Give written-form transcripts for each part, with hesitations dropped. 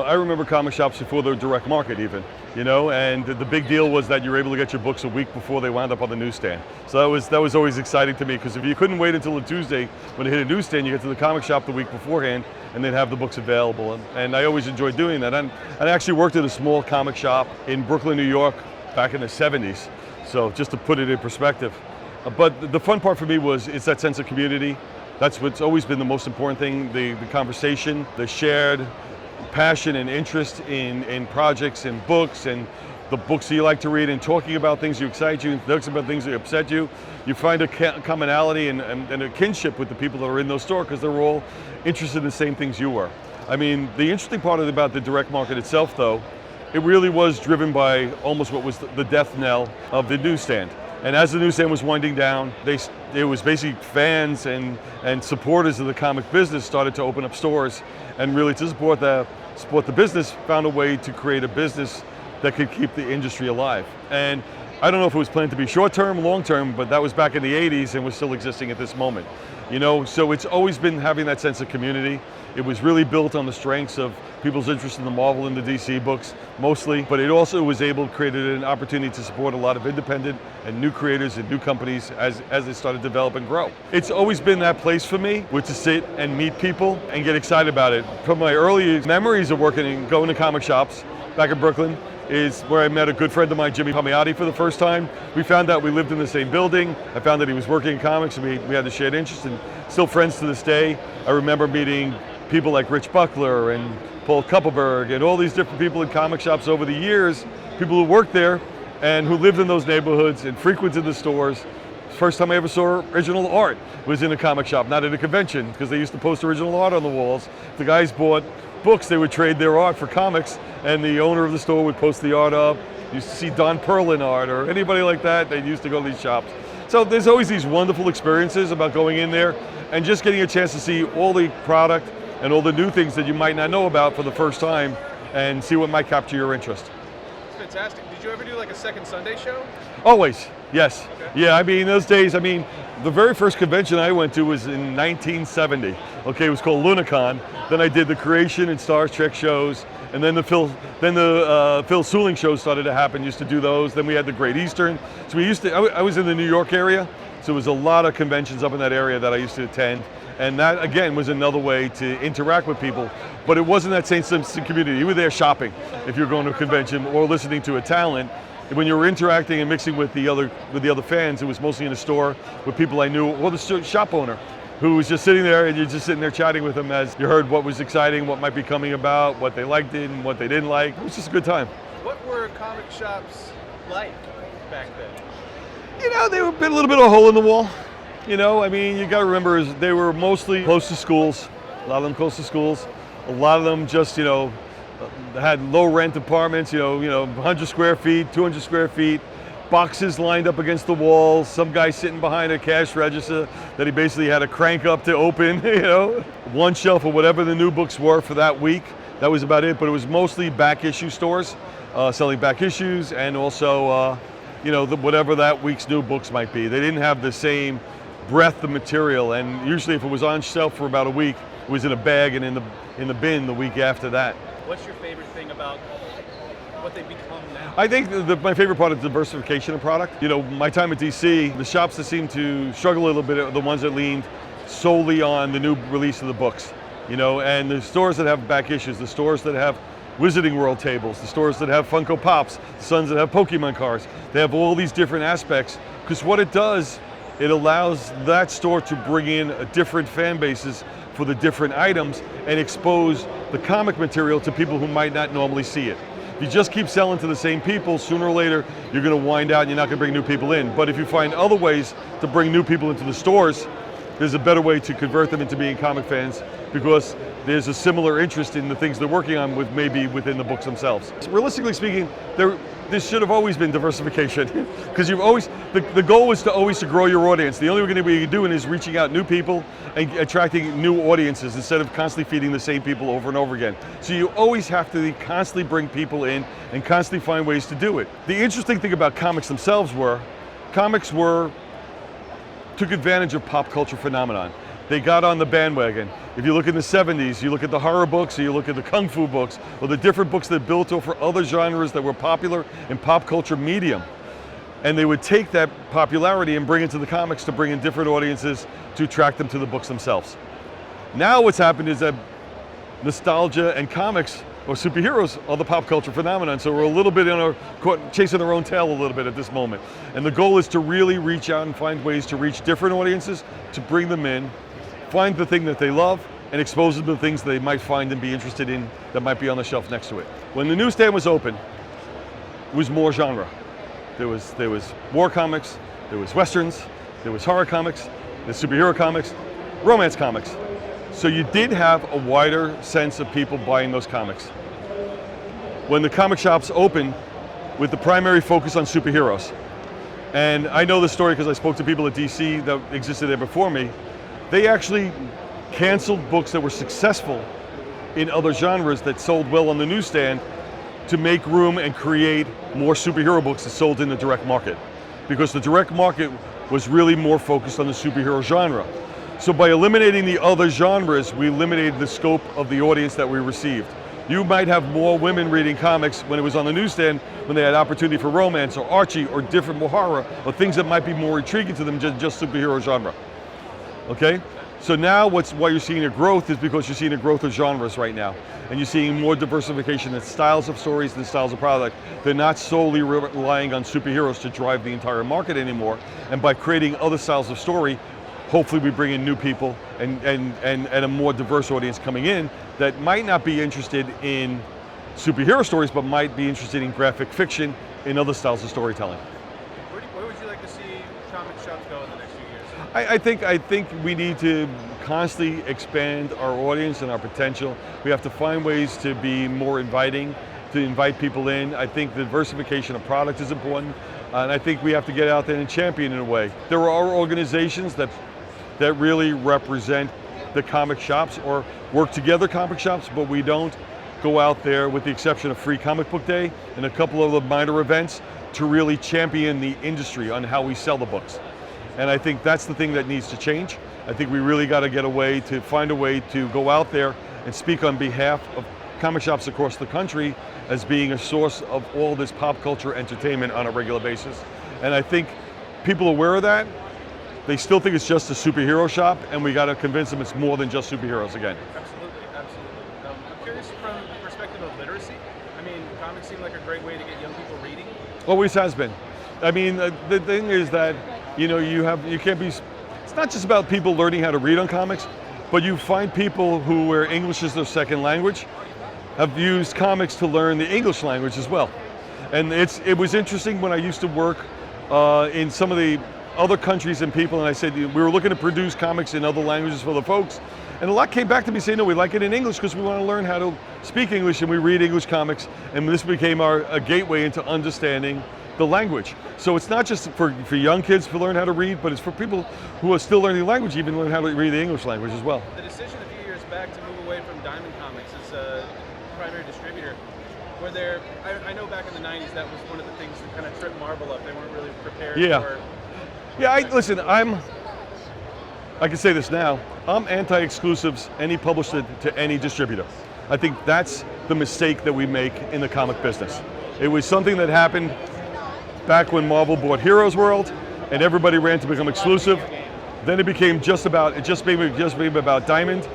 I remember comic shops before the direct market even, and the big deal was that you were able to get your books a week before they wound up on the newsstand. So that was always exciting to me, because if you couldn't wait until a Tuesday when it hit a newsstand, you get to the comic shop the week beforehand and they'd have the books available. And I always enjoyed doing that. And I actually worked at a small comic shop in Brooklyn, New York back in the 70s. So just to put it in perspective. But the fun part for me it's that sense of community. That's what's always been the most important thing, the conversation, the shared passion and interest in projects and books and the books that you like to read, and talking about things that excite you and talking about things that upset you. You find a commonality and a kinship with the people that are in those stores, because they're all interested in the same things you are. I mean, the interesting part about the direct market itself, though, it really was driven by almost what was the death knell of the newsstand. And as the newsstand was winding down, it was basically fans and supporters of the comic business started to open up stores, and really to support the business, found a way to create a business that could keep the industry alive. And I don't know if it was planned to be short-term, long-term, but that was back in the 80s and was still existing at this moment. So it's always been having that sense of community. It was really built on the strengths of people's interest in the Marvel and the DC books, mostly, but it also was able to create an opportunity to support a lot of independent and new creators and new companies as they started to develop and grow. It's always been that place for me, which to sit and meet people and get excited about it. From my early memories of working and going to comic shops back in Brooklyn is where I met a good friend of mine, Jimmy Palmiotti, for the first time. We found out we lived in the same building. I found that he was working in comics, and we had a shared interest, and still friends to this day. I remember meeting people like Rich Buckler and Paul Kupperberg and all these different people in comic shops over the years, people who worked there and who lived in those neighborhoods and frequented the stores. First time I ever saw original art was in a comic shop, not at a convention, because they used to post original art on the walls. The guys bought books, they would trade their art for comics, and the owner of the store would post the art up. You used to see Don Perlin art or anybody like that. They used to go to these shops. So there's always these wonderful experiences about going in there and just getting a chance to see all the product and all the new things that you might not know about for the first time, and see what might capture your interest. That's fantastic. Did you ever do like a second Sunday show? Always, yes. Okay. Yeah, I mean, those days, the very first convention I went to was in 1970. Okay, it was called Lunicon. Then I did the Creation and Star Trek shows, and then the Phil Suling shows started to happen. Used to do those. Then we had the Great Eastern. So I was in the New York area, so there was a lot of conventions up in that area that I used to attend. And that, again, was another way to interact with people. But it wasn't that same sense of community. You were there shopping if you're going to a convention or listening to a talent. When you were interacting and mixing with the other fans, it was mostly in a store with people I knew, or the shop owner, who was just sitting there, and you're just sitting there chatting with them as you heard what was exciting, what might be coming about, what they liked it and what they didn't like. It was just a good time. What were comic shops like back then? They were a little bit of a hole in the wall. You got to remember, they were mostly close to schools. A lot of them close to schools. A lot of them just, had low rent apartments, 100 square feet, 200 square feet, boxes lined up against the walls, some guy sitting behind a cash register that he basically had to crank up to open, One shelf of whatever the new books were for that week. That was about it, but it was mostly back issue stores, selling back issues, and also, whatever that week's new books might be. They didn't have the same breadth of material, and usually if it was on shelf for about a week, it was in a bag and in the bin the week after that. What's your favorite thing about what they've become now? I think my favorite part is diversification of product. My time at DC, the shops that seemed to struggle a little bit are the ones that leaned solely on the new release of the books. And the stores that have back issues, the stores that have Wizarding World tables, the stores that have Funko Pops, the ones that have Pokemon cards. They have all these different aspects, because what it does, it allows that store to bring in different fan bases for the different items and expose the comic material to people who might not normally see it. If you just keep selling to the same people, sooner or later, you're going to wind out and you're not going to bring new people in. But if you find other ways to bring new people into the stores, there's a better way to convert them into being comic fans, because there's a similar interest in the things they're working on with maybe within the books themselves. Realistically speaking, this should have always been diversification, because the goal was to always to grow your audience. The only way you're going to be doing is reaching out new people and attracting new audiences instead of constantly feeding the same people over and over again. So you always have to constantly bring people in and constantly find ways to do it. The interesting thing about comics themselves took advantage of pop culture phenomenon. they got on the bandwagon. If you look in the 70s, you look at the horror books, or you look at the kung fu books, or the different books that built over other genres that were popular in pop culture medium. And they would take that popularity and bring it to the comics to bring in different audiences to attract them to the books themselves. Now what's happened is that nostalgia and comics or superheroes are the pop culture phenomenon, so we're a little bit chasing our own tail a little bit at this moment. And the goal is to really reach out and find ways to reach different audiences, to bring them in, find the thing that they love, and expose them to things they might find and be interested in that might be on the shelf next to it. When the newsstand was open, it was more genre. There was war comics, there was westerns, there was horror comics, there's superhero comics, romance comics. So you did have a wider sense of people buying those comics. When the comic shops opened with the primary focus on superheroes, and I know this story because I spoke to people at DC that existed there before me, they actually canceled books that were successful in other genres that sold well on the newsstand to make room and create more superhero books that sold in the direct market. Because the direct market was really more focused on the superhero genre. So by eliminating the other genres, we eliminated the scope of the audience that we received. You might have more women reading comics when it was on the newsstand, when they had opportunity for romance or Archie or different more horror or things that might be more intriguing to them than just superhero genre. Okay? So now why you're seeing a growth is because you're seeing a growth of genres right now. And you're seeing more diversification in styles of stories and styles of product. They're not solely relying on superheroes to drive the entire market anymore. And by creating other styles of story, hopefully we bring in new people and a more diverse audience coming in that might not be interested in superhero stories, but might be interested in graphic fiction and other styles of storytelling. Where would you like to see comic shops go in the next few years? I think we need to constantly expand our audience and our potential. We have to find ways to be more inviting, to invite people in. I think the diversification of product is important, and I think we have to get out there and champion in a way. There are organizations that really represent the comic shops or work together comic shops, but we don't go out there, with the exception of Free Comic Book Day and a couple of the minor events, to really champion the industry on how we sell the books. And I think that's the thing that needs to change. I think we really got to find a way to go out there and speak on behalf of comic shops across the country as being a source of all this pop culture entertainment on a regular basis. And I think people are aware of that. They still think it's just a superhero shop, and we got to convince them it's more than just superheroes again. Absolutely, absolutely. I'm curious from the perspective of literacy. I mean, comics seem like a great way to get young people reading. Always has been. I mean, the thing is that, you know, you can't be, it's not just about people learning how to read on comics, but you find people who, where English is their second language, have used comics to learn the English language as well. And it was interesting when I used to work in some of the other countries and people, and I said we were looking to produce comics in other languages for the folks, and a lot came back to me saying, no, we like it in English because we want to learn how to speak English and we read English comics, and this became a gateway into understanding the language. So it's not just for young kids to learn how to read, but it's for people who are still learning the language, even learn how to read the English language as well. The decision a few years back to move away from Diamond Comics as a primary distributor, were there, I know back in the 90s that was one of the things that kind of tripped Marvel up. They weren't really prepared for... Yeah, listen, I can say this now, I'm anti-exclusives, any publisher to any distributor. I think that's the mistake that we make in the comic business. It was something that happened back when Marvel bought Heroes World and everybody ran to become exclusive. Then it became just about Diamond,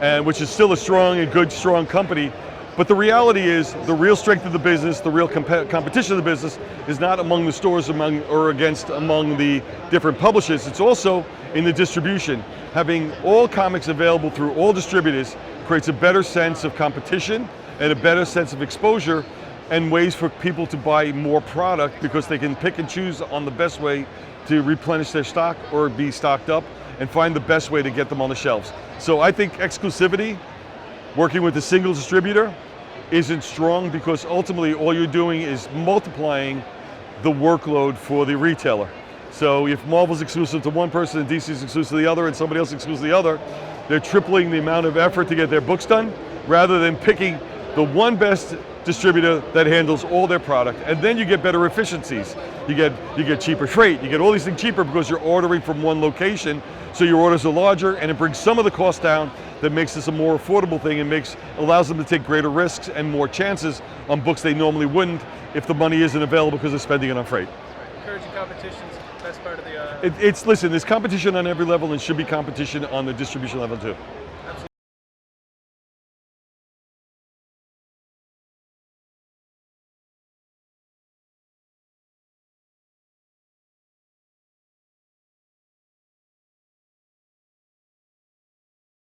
and which is still a strong company. But the reality is, the real strength of the business, the real competition of the business is not among the stores among the different publishers. It's also in the distribution. Having all comics available through all distributors creates a better sense of competition and a better sense of exposure and ways for people to buy more product because they can pick and choose on the best way to replenish their stock or be stocked up and find the best way to get them on the shelves. So I think exclusivity, working with a single distributor, isn't strong because ultimately all you're doing is multiplying the workload for the retailer. So if Marvel's exclusive to one person and DC's exclusive to the other and somebody else exclusive to the other, they're tripling the amount of effort to get their books done rather than picking the one best distributor that handles all their product. And then you get better efficiencies. You get cheaper freight, you get all these things cheaper because you're ordering from one location, so your orders are larger, and it brings some of the cost down. That makes this a more affordable thing and allows them to take greater risks and more chances on books they normally wouldn't if the money isn't available because they're spending it on freight. Encouraging competition's the best part of the... Listen, there's competition on every level and should be competition on the distribution level too.